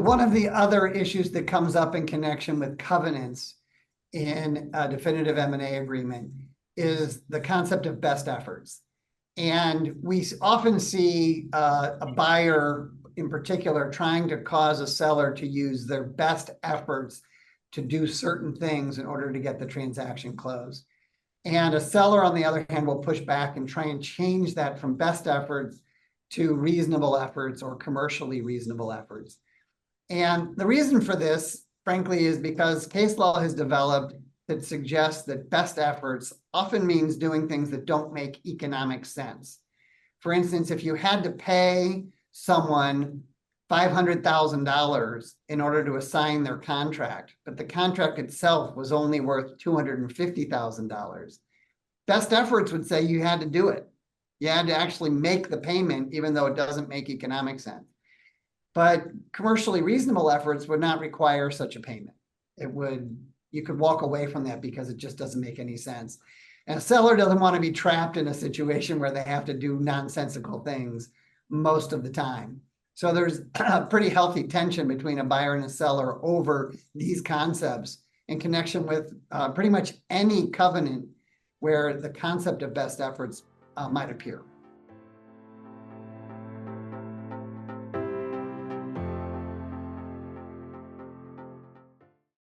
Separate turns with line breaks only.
one of the other issues that comes up in connection with covenants in a definitive M&A agreement is the concept of best efforts. And we often see a buyer in particular trying to cause a seller to use their best efforts to do certain things in order to get the transaction closed. And a seller, on the other hand, will push back and try and change that from best efforts to reasonable efforts or commercially reasonable efforts. And the reason for this, frankly, is because case law has developed that suggests that best efforts often means doing things that don't make economic sense. For instance, if you had to pay someone $500,000 in order to assign their contract, but the contract itself was only worth $250,000, best efforts would say you had to do it. You had to actually make the payment, even though it doesn't make economic sense. But commercially reasonable efforts would not require such a payment. You could walk away from that because it just doesn't make any sense. And a seller doesn't want to be trapped in a situation where they have to do nonsensical things most of the time. So there's a pretty healthy tension between a buyer and a seller over these concepts in connection with pretty much any covenant where the concept of best efforts might appear.